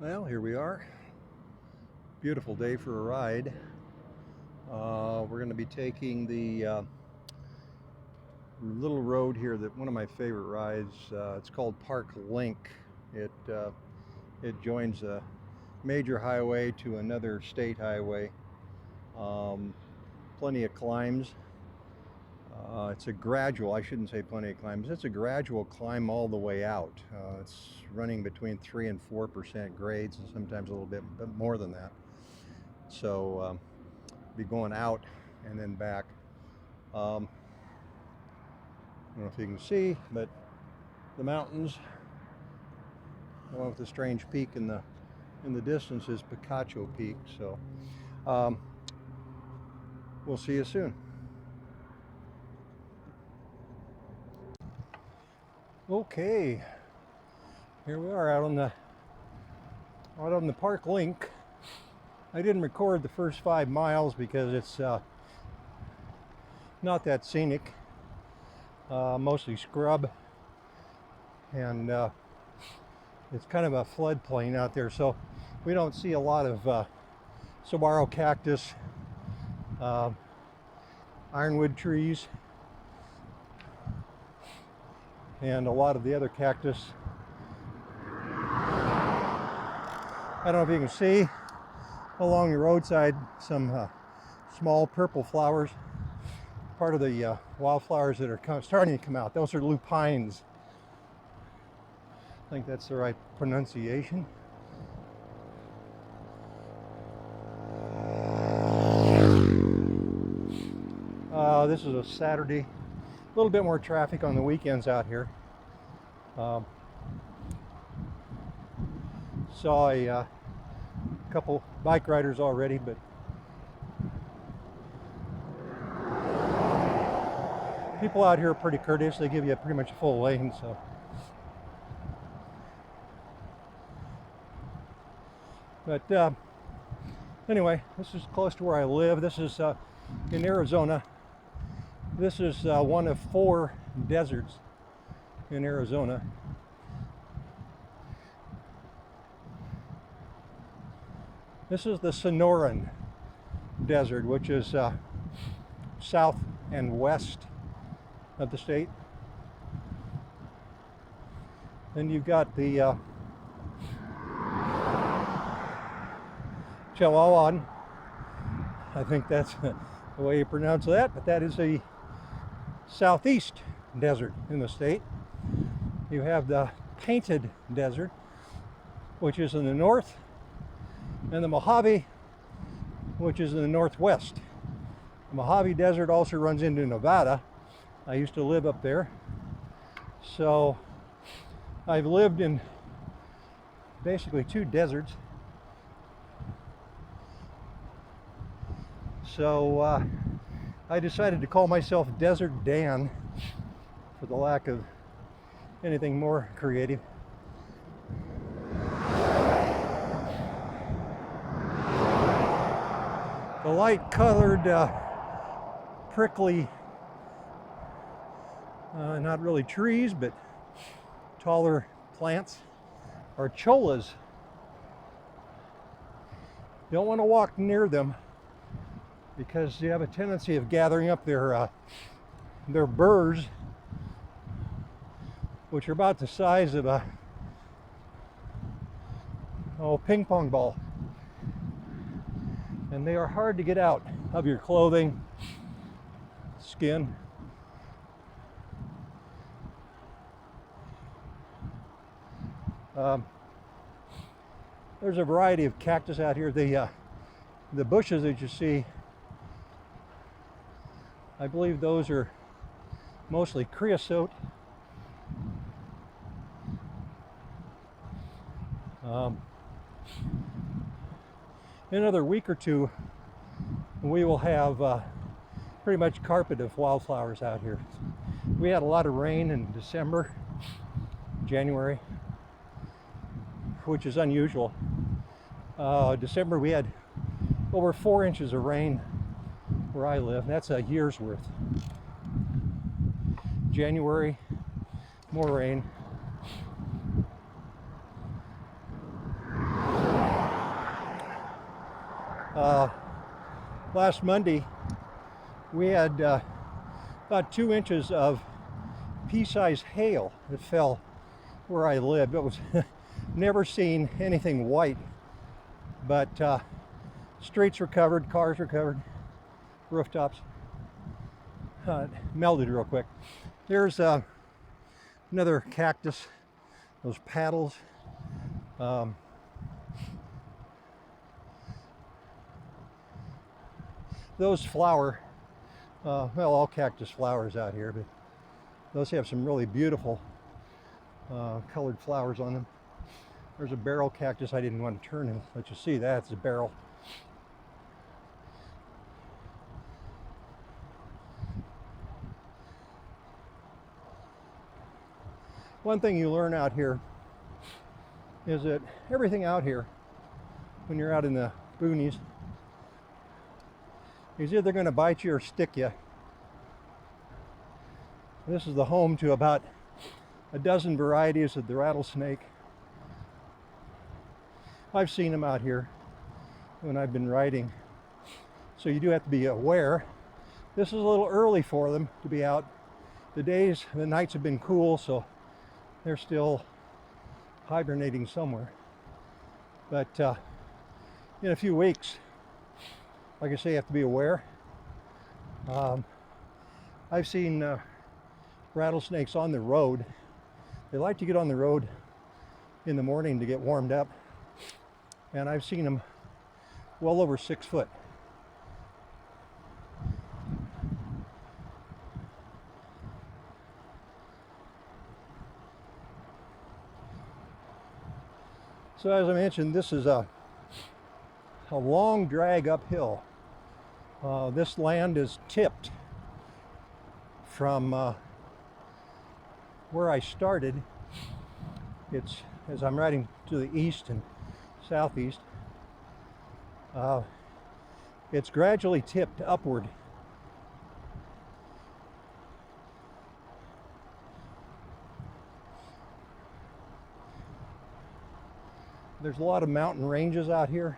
Well, here we are. Beautiful day for a ride. We're going to be taking the little road here that one of my favorite rides. It's called Park Link. It joins a major highway to another state highway. Plenty of climbs. It's a gradual, I shouldn't say plenty of climbs, it's a gradual climb all the way out. It's running between 3 and 4% grades, and sometimes a little bit more than that. So be going out and then back. I don't know if you can see, but the mountains, the one with the strange peak in the distance is Picacho Peak. So we'll see you soon. Okay, here we are out on the Park Link. I didn't record the first 5 miles because it's not that scenic, mostly scrub, and it's kind of a floodplain out there, so we don't see a lot of saguaro cactus, ironwood trees, and a lot of the other cactus. I don't know if you can see along the roadside some small purple flowers, part of the wildflowers that are starting to come out. Those are lupines. I think that's the right pronunciation. This is a Saturday. A little bit more traffic on the weekends out here. Saw a couple bike riders already, but people out here are pretty courteous. They give you pretty much a full lane. So but anyway, this is close to where I live. This is in Arizona. This is one of 4 deserts in Arizona. This is the Sonoran Desert, which is south and west of the state. Then you've got the Chihuahuan. I think that's the way you pronounce that, but that is the southeast desert in the state. You have the Painted Desert, which is in the north, and the Mojave, which is in the northwest. The Mojave Desert also runs into Nevada. I used to live up there, so I've lived in basically 2 deserts. So I decided to call myself Desert Dan for the lack of anything more creative. The light-colored, prickly, not really trees, but taller plants are cholas. Don't want to walk near them because they have a tendency of gathering up their burrs, which are about the size of a ping pong ball. And they are hard to get out of your clothing, skin. There's a variety of cactus out here. The bushes that you see, I believe those are mostly creosote. In another week or 2, we will have pretty much carpet of wildflowers out here. We had a lot of rain in December, January, which is unusual. December we had over 4 inches of rain where I live. That's a year's worth. January, more rain. Last Monday, we had about 2 inches of pea-sized hail that fell where I lived. It was never seen anything white, but streets were covered, cars were covered, rooftops. Melted real quick. There's another cactus, those paddles. Those flower, well, all cactus flowers out here, but those have some really beautiful colored flowers on them. There's a barrel cactus. I didn't want to turn and let you see that. It's a barrel. One thing you learn out here is that everything out here, when you're out in the boonies, is either going to bite you or stick you. This is the home to about a dozen varieties of the rattlesnake. I've seen them out here when I've been riding. So you do have to be aware. This is a little early for them to be out. The nights have been cool, so they're still hibernating somewhere. But in a few weeks, like I say, you have to be aware. I've seen rattlesnakes on the road. They like to get on the road in the morning to get warmed up. And I've seen them well over 6 foot. So as I mentioned, this is a long drag uphill. This land is tipped from where I started. It's, as I'm riding to the east and southeast, it's gradually tipped upward. There's a lot of mountain ranges out here.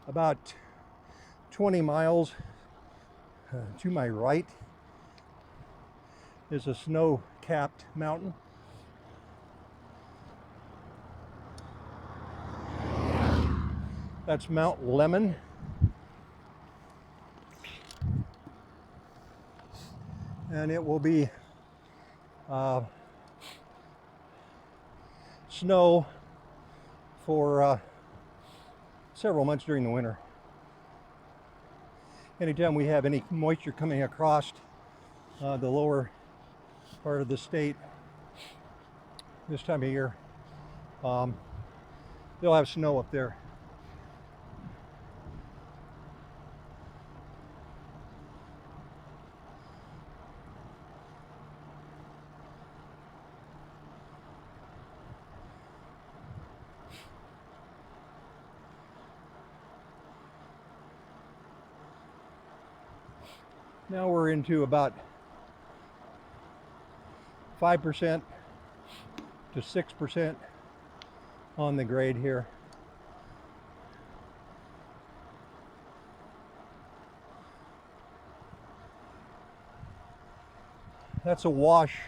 About 20 miles to my right is a snow-capped mountain. That's Mount Lemon. And it will be snow for several months during the winter. Anytime we have any moisture coming across the lower part of the state this time of year, they'll have snow up there. Now we're into about 5% to 6% on the grade here. That's a wash.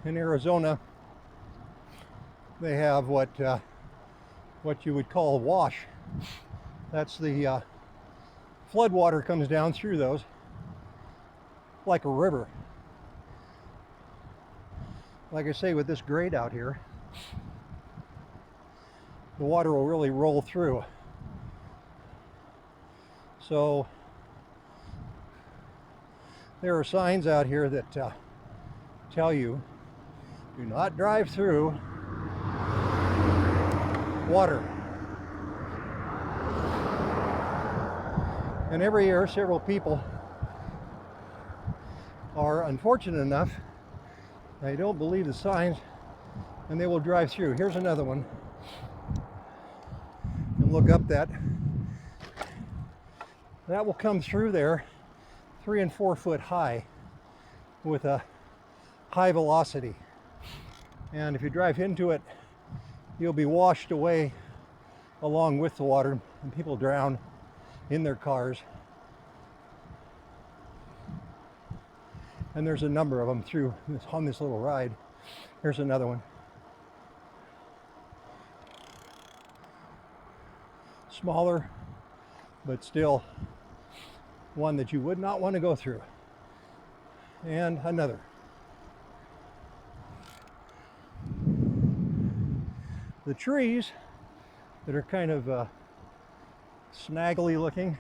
In Arizona, they have what you would call a wash. That's the flood water comes down through those like a river. Like I say, with this grade out here, the water will really roll through. So there are signs out here that tell you, do not drive through water. And every year, several people are unfortunate enough, they don't believe the signs, and they will drive through. Here's another one. And look up that. That will come through there 3 and 4 foot high with a high velocity. And if you drive into it, you'll be washed away along with the water, and people drown in their cars. And there's a number of them on this little ride. Here's another one. Smaller, but still one that you would not want to go through. And another. The trees that are kind of snaggly looking,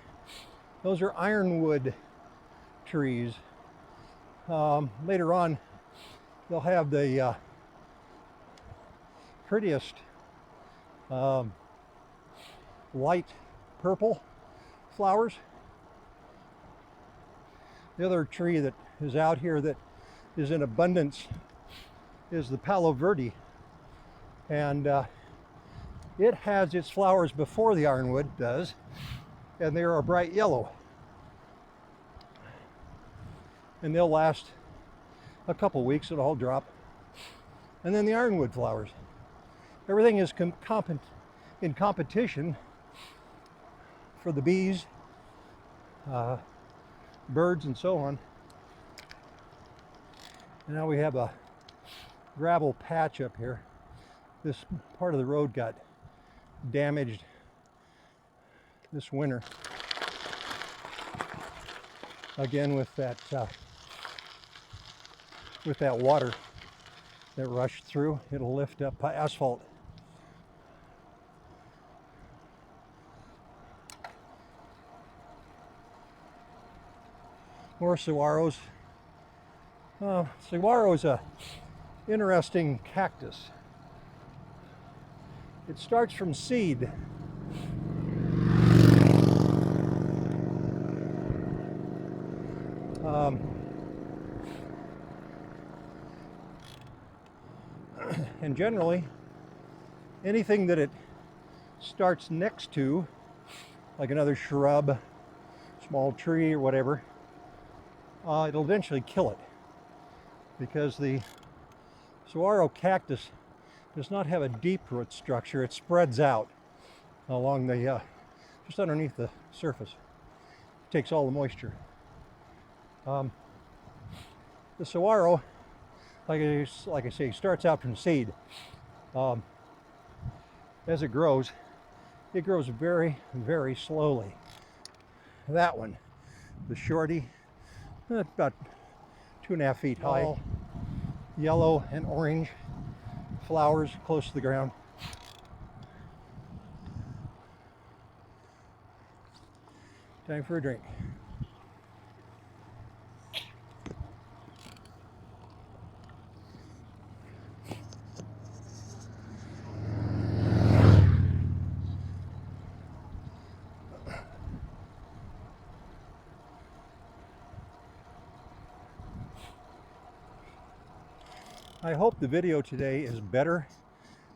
those are ironwood trees. Later on, they'll have the prettiest light purple flowers. The other tree that is out here that is in abundance is the Palo Verde, and it has its flowers before the ironwood does, and they are a bright yellow, and they'll last a couple weeks. It'll all drop, and then the ironwood flowers. Everything is in competition for the bees, birds, and so on. And now we have a gravel patch up here. This part of the road got damaged this winter, again with that water that rushed through. It'll lift up asphalt. More saguaros. Saguaro is a interesting cactus. It starts from seed. And generally, anything that it starts next to, like another shrub, small tree, or whatever, it'll eventually kill it, because the saguaro cactus does not have a deep root structure. It spreads out along the just underneath the surface. It takes all the moisture. The saguaro, like I say, starts out from seed. As it grows very, very slowly. That one, the shorty, about 2.5 feet high, all yellow and orange flowers close to the ground. Time for a drink. I hope the video today is better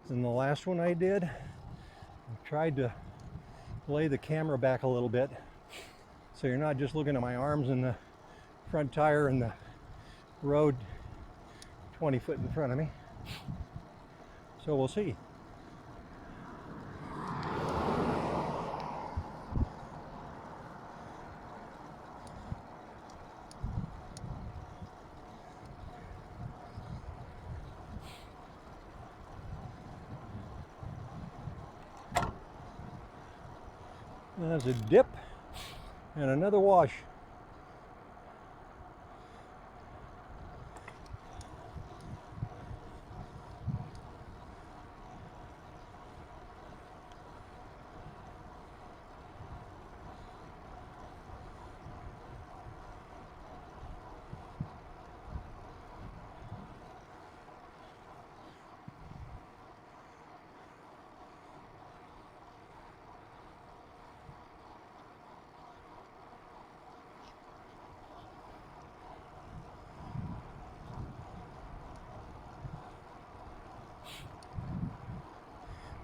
than the last one I did. I tried to lay the camera back a little bit so you're not just looking at my arms and the front tire and the road 20 foot in front of me. So we'll see. There's a dip and another wash.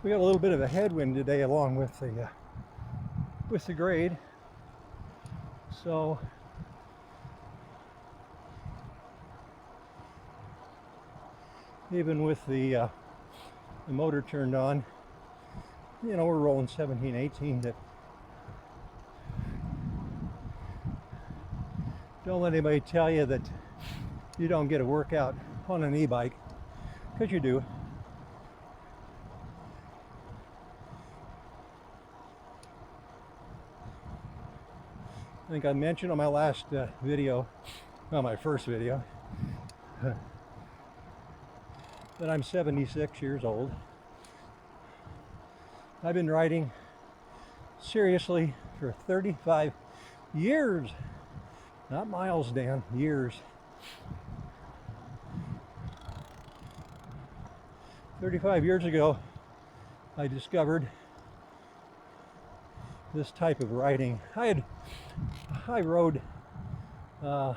We got a little bit of a headwind today along with the grade, so even with the motor turned on. You know, we're rolling 17, 18. That don't let anybody tell you that you don't get a workout on an e-bike, because you do. I think I mentioned on my last video, well, my first video, that I'm 76 years old. I've been riding seriously for 35 years. Not miles, Dan, years. 35 years ago, I discovered this type of riding. I rode all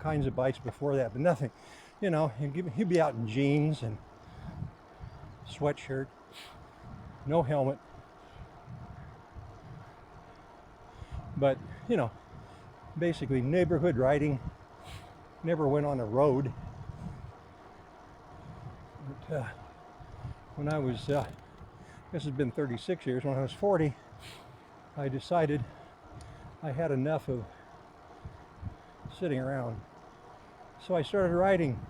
kinds of bikes before that, but nothing, you know, you'd be out in jeans and sweatshirt, no helmet, but, you know, basically neighborhood riding. Never went on a road. But, when I was, this has been 36 years, when I was 40, I decided I had enough of sitting around. So I started riding.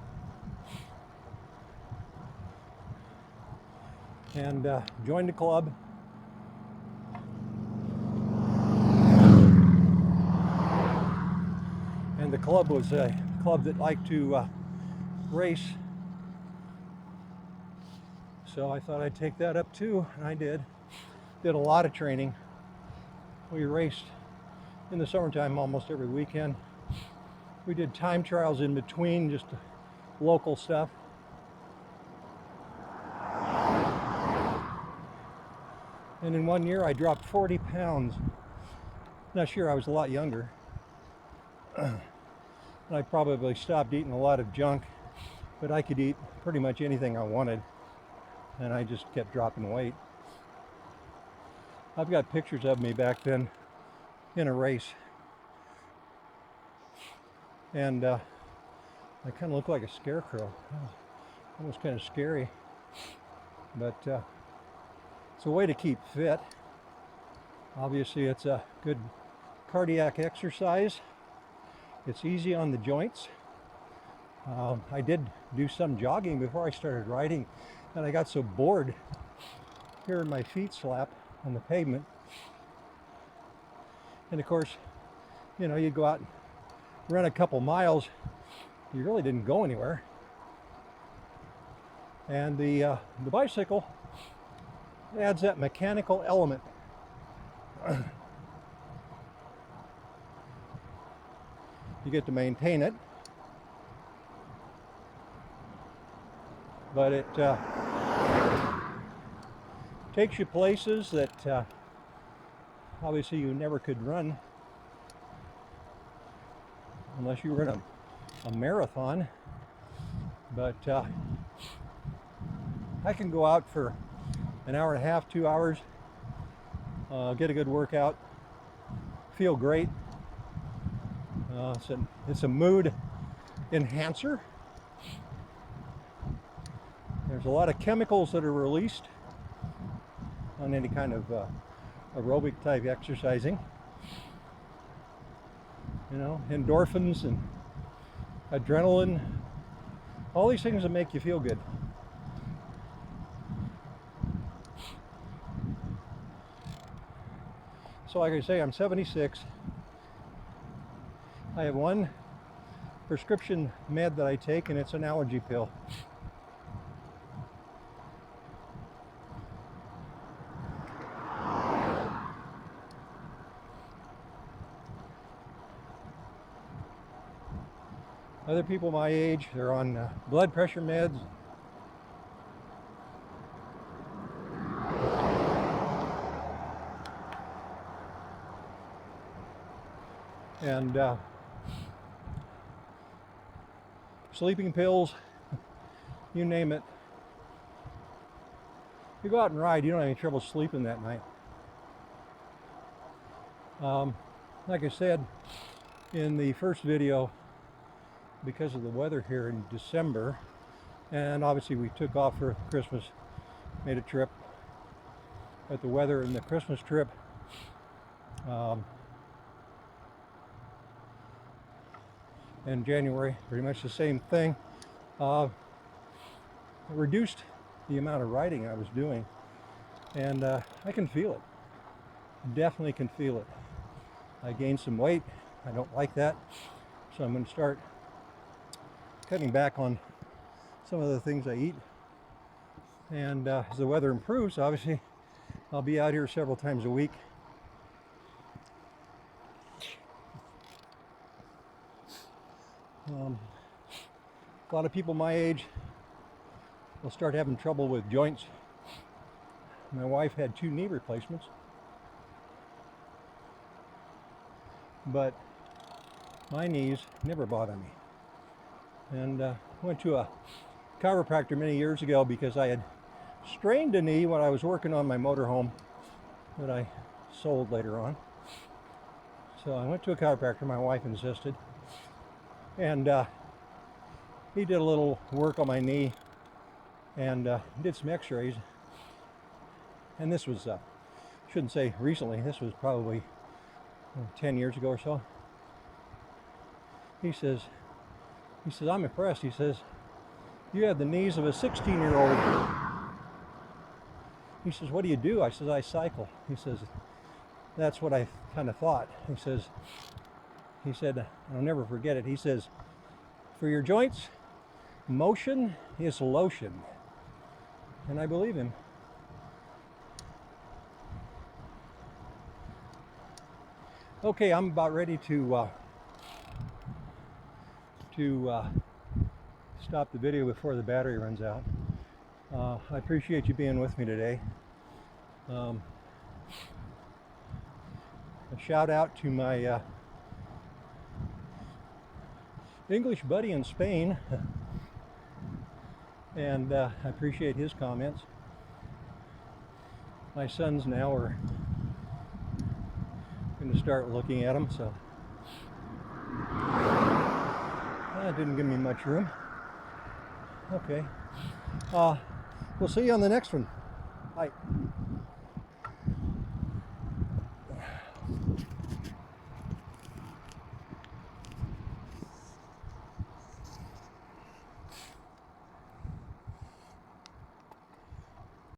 And joined a club. And the club was a club that liked to race. So I thought I'd take that up too, and I did. Did a lot of training. We raced in the summertime almost every weekend. We did time trials in between, just local stuff. And in 1 year I dropped 40 pounds. Not sure, I was a lot younger. And I probably stopped eating a lot of junk, but I could eat pretty much anything I wanted. And I just kept dropping weight. I've got pictures of me back then in a race. And I kind of look like a scarecrow. Almost kind of scary. But it's a way to keep fit. Obviously, it's a good cardiac exercise. It's easy on the joints. I did do some jogging before I started riding, and I got so bored hearing my feet slap on the pavement. And of course, you know, you go out and run a couple miles, you really didn't go anywhere. And the bicycle adds that mechanical element. You get to maintain it, but it takes you places that obviously you never could run unless you were in a marathon. But I can go out for an hour and a half, 2 hours, get a good workout, feel great. It's a mood enhancer. There's a lot of chemicals that are released on any kind of aerobic type exercising. You know, endorphins and adrenaline, all these things that make you feel good. So like I say, I'm 76. I have one prescription med that I take, and it's an allergy pill. Other people my age, they're on blood pressure meds. And sleeping pills, you name it. You go out and ride, you don't have any trouble sleeping that night. Like I said in the first video, because of the weather here in December, And obviously we took off for Christmas, made a trip. But the weather in the Christmas trip in January, pretty much the same thing. Reduced the amount of riding I was doing, and I can feel it. Definitely can feel it. I gained some weight. I don't like that, so I'm going to start cutting back on some of the things I eat. And as the weather improves, obviously I'll be out here several times a week. A lot of people my age will start having trouble with joints. My wife had 2 knee replacements, but my knees never bother me. And went to a chiropractor many years ago because I had strained a knee when I was working on my motorhome that I sold later on. So I went to a chiropractor, my wife insisted, and he did a little work on my knee and did some x-rays. And this was, shouldn't say recently, this was probably 10 years ago or so. He says, I'm impressed. He says, you have the knees of a 16-year-old. He says, what do you do? I says, I cycle. He says, that's what I kind of thought. He said, I'll never forget it. He says, for your joints, motion is lotion. And I believe him. Okay, I'm about ready to stop the video before the battery runs out. I appreciate you being with me today. A shout out to my English buddy in Spain, and I appreciate his comments. My sons now are going to start looking at them, so that didn't give me much room. Okay, we'll see you on the next one. Bye.